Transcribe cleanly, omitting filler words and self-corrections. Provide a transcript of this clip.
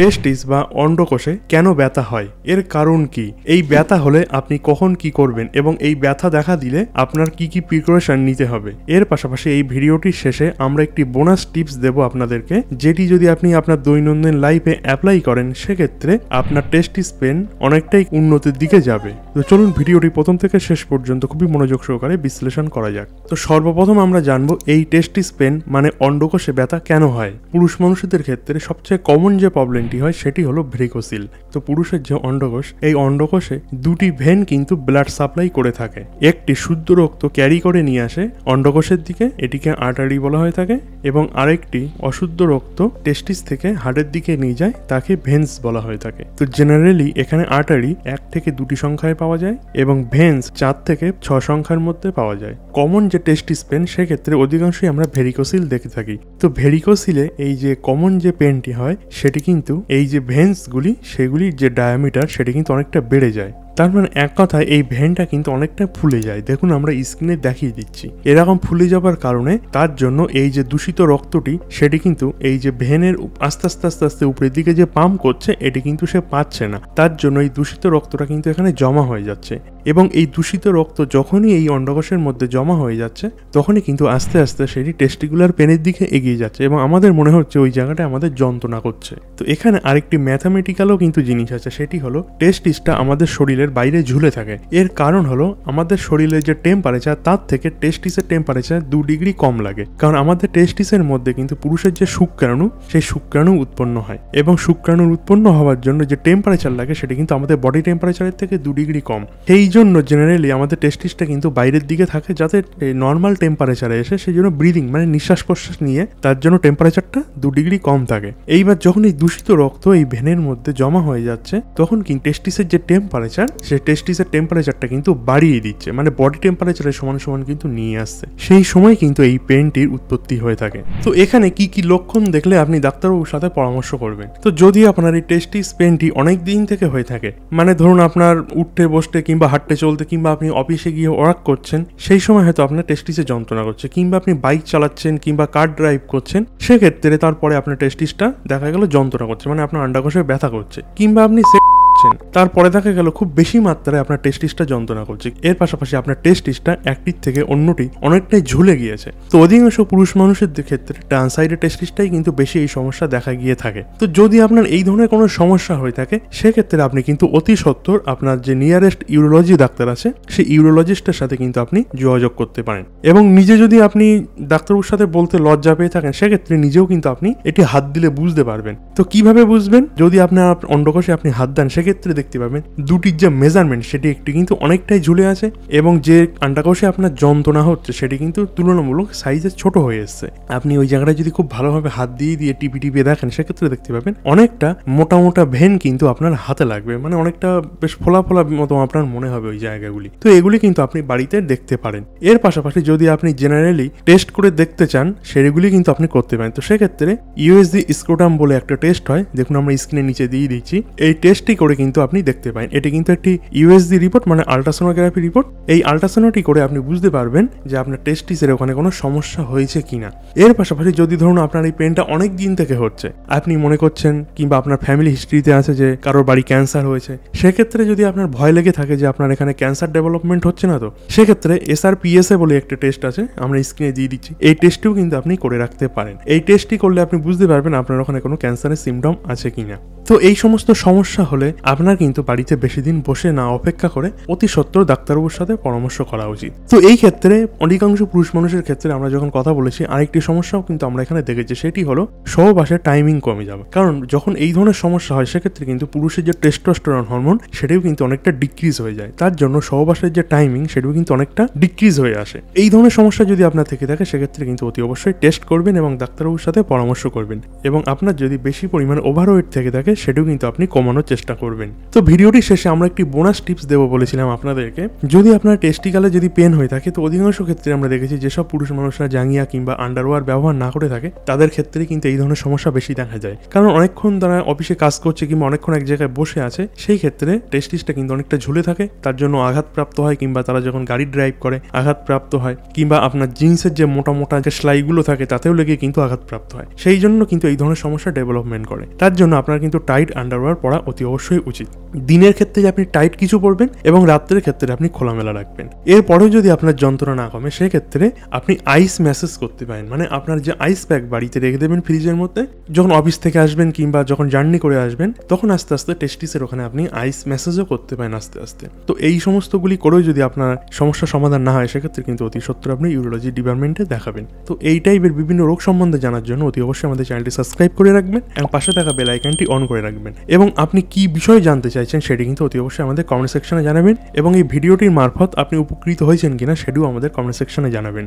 টেস্টিস বা অন্ডকোষে কেন ব্যথা হয়, এর কারণ কি, এই ব্যথা হলে আপনি কখন কি করবেন এবং এই ব্যথা দেখা দিলে আপনার কি কি প্রিকশন নিতে হবে। এর পাশাপাশি এই ভিডিওটির শেষে আমরা একটি বোনাস টিপস দেব আপনাদেরকে, যেটি যদি আপনি আপনার দৈনন্দিন লাইফে অ্যাপ্লাই করেন সেক্ষেত্রে আপনার টেস্টিস পেন অনেকটাই উন্নতির দিকে যাবে। তো চলুন ভিডিওটি প্রথম থেকে শেষ পর্যন্ত খুবই মনোযোগ সহকারে বিশ্লেষণ করা যাক। তো সর্বপ্রথম আমরা জানবো এই টেস্টিস পেন মানে অন্ডকোষে ব্যথা কেন হয়। পুরুষ মানুষদের ক্ষেত্রে সবচেয়ে কমন যে প্রবলেমটি হয় সেটি হলো ভ্রিকোসিল। তো পুরুষের যে অন্ডকোষ, এই অন্ডকোষে দুটি ভেন কিন্তু ব্লাড সাপ্লাই করে থাকে। একটি শুদ্ধ রক্ত ক্যারি করে নিয়ে আসে অন্ডকোষের দিকে, এটিকে আর্টারি বলা হয়ে থাকে, এবং আরেকটি অশুদ্ধ রক্ত টেস্টিস থেকে হার্টের দিকে নিয়ে যায়, তাকে ভেন্স বলা হয়ে থাকে। তো জেনারেলি এখানে আর্টারি 1 থেকে 2টি সংখ্যায় পাওয়া যায় এবং ভেন্স 4 থেকে 6 সংখ্যার মধ্যে পাওয়া যায়। কমন যে টেস্টিস পেন সেক্ষেত্রে অধিকাংশই আমরা ভেরিকোসিল দেখে থাকি। তো ভেরিকোসিলে এই যে কমন যে পেনটি হয় সেটি কিন্তু এই যে ভেন্সগুলি সেগুলির যে ডায়ামিটার সেটি কিন্তু অনেকটা বেড়ে যায়। তার মানে এক কথায় এই ভেনটা কিন্তু অনেকটা ফুলে যায়। দেখুন আমরা স্ক্রিনে দেখিয়ে দিচ্ছি, এরকম ফুলে যাবার কারণে তার জন্য এই যে দূষিত রক্তটি সেটি কিন্তু এই যে ভেনের আস্তে আস্তে আস্তে আস্তে উপরের দিকে যে পাম্প করছে এটি কিন্তু সে পাচ্ছে না, তার জন্য এই দূষিত রক্তটা কিন্তু এখানে জমা হয়ে যাচ্ছে। এবং এই দূষিত রক্ত যখনই এই অন্ডকোষের মধ্যে জমা হয়ে যাচ্ছে তখনই কিন্তু আস্তে আস্তে সেটি টেস্টিকুলার পেনের দিকে এগিয়ে যাচ্ছে এবং আমাদের মনে হচ্ছে ওই জায়গাটা আমাদের যন্ত্রণা করছে। তো এখানে আরেকটি ম্যাথামেটিক্যালও কিন্তু জিনিস আছে, সেটি হলো টেস্টিসটা আমাদের শরীরের বাইরে ঝুলে থাকে। এর কারণ হলো আমাদের শরীরের যে টেম্পারেচার তার থেকে টেস্টিসের টেম্পারেচার 2 ডিগ্রি কম লাগে, কারণ আমাদের টেস্টিসের মধ্যে কিন্তু পুরুষের যে শুক্রাণু সেই শুক্রাণু উৎপন্ন হয় এবং শুক্রাণুর উৎপন্ন হওয়ার জন্য যে টেম্পারেচার লাগে সেটা কিন্তু আমাদের বডি টেম্পারেচারের থেকে 2 ডিগ্রি কম। সেই জন্য জেনারেলি আমাদের টেস্টিসটা কিন্তু বাইরের দিকে থাকে যাতে নর্মাল টেম্পারেচারে এসে সেই জন্য ব্রিদিং মানে নিঃশ্বাস প্রশ্বাস নিয়ে তার জন্য টেম্পারেচারটা 2 ডিগ্রি কম থাকে। এইবার যখন এই দূষিত রক্ত এই ভেনের মধ্যে জমা হয়ে যাচ্ছে তখন কিন্তু টেস্টিসের যে টেম্পারেচার সে টেস্টিসের টেম্পারেচারটা কিন্তু বাড়িয়ে দিচ্ছে, মানে বডি টেম্পারেচারের সমান সমান কিন্তু নিয়ে আসছে। সেই সময় কিন্তু এই পেনটির উৎপত্তি হয়ে থাকে। তো এখানে কি কি লক্ষণ দেখলে আপনি ডাক্তারবাবুর সাথে পরামর্শ করবেন। তো যদি আপনার এই টেস্টিস পেনটি অনেক দিন থেকে হয়ে থাকে, মানে ধরুন আপনার উঠতে বসতে কিংবা হাঁটতে চলতে কিংবা আপনি অফিসে গিয়ে ওয়ার্ক করছেন সেই সময় হয়তো আপনার টেস্টিসে যন্ত্রণা করছে, কিংবা আপনি বাইক চালাচ্ছেন কিংবা কার ড্রাইভ করছেন সেক্ষেত্রে তারপরে আপনার টেস্টিসটা দেখা গেল যন্ত্রণা করছে, মানে আপনার অন্ডকোষে ব্যথা করছে, কিংবা আপনি তারপরে দেখা গেল খুব বেশি মাত্রায় আপনার টেস্টিসটা যন্ত্রণা করছে। এর পাশাপাশি আপনার টেস্টিসটা একটির থেকে অন্যটি অনেকটাই ঝুলে গিয়েছে। তো অধিকাংশ পুরুষ মানুষের ক্ষেত্রে ডান সাইডের টেস্টিসটাই কিন্তু বেশি এই সমস্যা দেখা গিয়ে থাকে। তো যদি আপনার এই ধরনের কোনো সমস্যা হয়ে থাকে সেক্ষেত্রে আপনি কিন্তু অতি সত্বর আপনার যে নিয়ারেস্ট ইউরোলজি ডাক্তার আছে সেই ইউরোলজিস্টের সাথে কিন্তু আপনি যোগাযোগ করতে পারেন। এবং নিজে যদি আপনি ডাক্তারবাবুর সাথে বলতে লজ্জা পেয়ে থাকেন সেক্ষেত্রে নিজেও কিন্তু আপনি এটি হাত দিলে বুঝতে পারবেন। তো কিভাবে বুঝবেন, যদি আপনার অন্ডকোষে আপনি হাত দেন সেক্ষেত্রে দেখতে পাবেন দুটির যে মেজারমেন্ট সেটি একটি কিন্তু অনেকটাই ঝুলে আছে এবং যে অন্ডকোষে আপনার যন্ত্রণা হচ্ছে সেটি কিন্তু তুলনামূলক সাইজে ছোট হয়ে এসছে। আপনি ওই জায়গাটা যদি খুব ভালোভাবে হাত দিয়ে টিপি দেখেন সেক্ষেত্রে দেখতে পাবেন অনেকটা মোটা মোটা ভেন কিন্তু আপনার হাতে লাগবে, মানে অনেকটা বেশ ফোলা ফোলা মতো আপনার মনে হবে ওই জায়গাগুলি। তো এগুলি কিন্তু আপনি বাড়িতে দেখতে পারেন। এর পাশাপাশি যদি আপনি জেনারেলি টেস্ট করে দেখতে চান সেগুলি কিন্তু আপনি করতে পারেন। তো সেক্ষেত্রে ইউএসজি স্ক্রোটাম বলে একটা টেস্ট হয়, দেখুন আমরা স্ক্রিনের নিচে দিয়ে দিচ্ছি। এই টেস্টটি করে কিন্তু আপনি দেখতে পারেন। এটি কিন্তু একটি ইউএসজি রিপোর্ট মানে আল্ট্রাসোনোগ্রাফি রিপোর্ট। এই আল্ট্রাসোনোটি করে আপনি বুঝতে পারবেন যে আপনার টেস্টিসের ওখানে কোনো সমস্যা হয়েছে কিনা। এর পাশাপাশি যদি ধরুন আপনার এই পেনটা অনেক দিন থেকে হচ্ছে, আপনি মনে করছেন কিংবা আপনার ফ্যামিলি হিস্ট্রিতে আছে যে কারোর বাড়ি ক্যান্সার হয়েছে, সেক্ষেত্রে যদি আপনার ভয় লেগে থাকে যে আপনার এখানে ক্যান্সার ডেভেলপমেন্ট হচ্ছে না, তো সেক্ষেত্রে SRPSA বলে একটা টেস্ট আছে, আমরা স্ক্রিনে দিয়ে দিচ্ছি। এই টেস্টটিও কিন্তু আপনি করে রাখতে পারেন। এই টেস্টটি করলে আপনি বুঝতে পারবেন আপনার ওখানে কোনো ক্যান্সারের সিমটম আছে কিনা। তো এই সমস্ত সমস্যা হলে আপনার কিন্তু বাড়িতে বেশি দিন বসে না অপেক্ষা করে অতি সত্বর ডাক্তারবাবুর সাথে পরামর্শ করা উচিত। তো এই ক্ষেত্রে অধিকাংশ পুরুষ মানুষের ক্ষেত্রে আমরা যখন কথা বলেছি আরেকটি সমস্যাও কিন্তু আমরা এখানে দেখেছি, সেটি হলো সহবাসের টাইমিং কমে যাবে। কারণ যখন এই ধরনের সমস্যা হয় সেক্ষেত্রে কিন্তু পুরুষের যে টেস্টোস্টেরন হরমোন সেটাও কিন্তু অনেকটা ডিক্রিজ হয়ে যায়, তার জন্য সহবাসের যে টাইমিং সেটাও কিন্তু অনেকটা ডিক্রিজ হয়ে আসে। এই ধরনের সমস্যা যদি আপনার থেকে থাকে সেক্ষেত্রে কিন্তু অতি অবশ্যই টেস্ট করবেন এবং ডাক্তারবাবুর সাথে পরামর্শ করবেন। এবং আপনার যদি বেশি পরিমাণ ওভারওয়েট থেকে থাকে সেটাও কিন্তু আপনি কমানোর চেষ্টা করবেন। তো ভিডিওটি শেষে আমরা একটি বোনাস টিপস দেবো বলেছিলাম আপনাদেরকে। যদি আপনার টেস্টিকালে যদি পেন হয়ে থাকে, তো অধিকাংশ ক্ষেত্রে আমরা দেখেছি যেসব পুরুষ মানুষরা জাঙ্গিয়া কিংবা আন্ডারওয়্যার ব্যবহার না করে থাকে তাদের ক্ষেত্রে কিন্তু এই ধরনের সমস্যা বেশি দেখা যায়। কারণ অনেকক্ষণ তারা অফিসে কাজ করছে কিংবা অনেকক্ষণ এক জায়গায় বসে আছে, সেই ক্ষেত্রে টেস্টিসটা কিন্তু অনেকটা ঝুলে থাকে, তার জন্য আঘাতপ্রাপ্ত হয়, কিংবা তারা যখন গাড়ি ড্রাইভ করে আঘাতপ্রাপ্ত হয়, কিংবা আপনার জিন্সের যে মোটা মোটা যে সেলাইগুলো থাকে তাতেও লেগে কিন্তু আঘাতপ্রাপ্ত হয়। সেই জন্য কিন্তু এই ধরনের সমস্যা ডেভেলপমেন্ট করে। তার জন্য আপনার কিন্তু টাইট আন্ডারওয়্যার পরা অতি অবশ্যই উচিত। দিনের ক্ষেত্রে আপনি টাইট কিছু পরবেন এবং রাত্রের ক্ষেত্রে আপনি খোলামেলা রাখবেন। এরপরেও যদি আপনার যন্ত্রণা না কমে সেক্ষেত্রে আপনি আইস ম্যাসেজ করতে পারেন, মানে আপনার যে আইস প্যাক বাড়িতে রেখে দেবেন ফ্রিজের মধ্যে, যখন অফিস থেকে আসবেন কিংবা যখন জার্নি করে আসবেন তখন আস্তে আস্তে টেস্টিসের ওখানে আপনি আইস ম্যাসেজও করতে পারেন আস্তে আস্তে। তো এই সমস্তগুলি করেও যদি আপনার সমস্যার সমাধান না হয় সেক্ষেত্রে কিন্তু অতি সত্বর আপনি ইউরোলজি ডিপার্টমেন্টে দেখাবেন। তো এই টাইপের বিভিন্ন রোগ সম্বন্ধে জানার জন্য অতি অবশ্যই আমাদের চ্যানেলটি সাবস্ক্রাইব করে রাখবেন এবং পাশে থাকা বেল আইকনটি অন করে রাখবেন। এবং আপনি কি বিষয়ে জানতে চাইছেন সেটি কিন্তু অতি অবশ্যই আমাদের কমেন্ট সেকশনে জানাবেন এবং এই ভিডিওটির মারফত আপনি উপকৃত হয়েছেন কিনা সেটিও আমাদের কমেন্ট সেকশনে জানাবেন।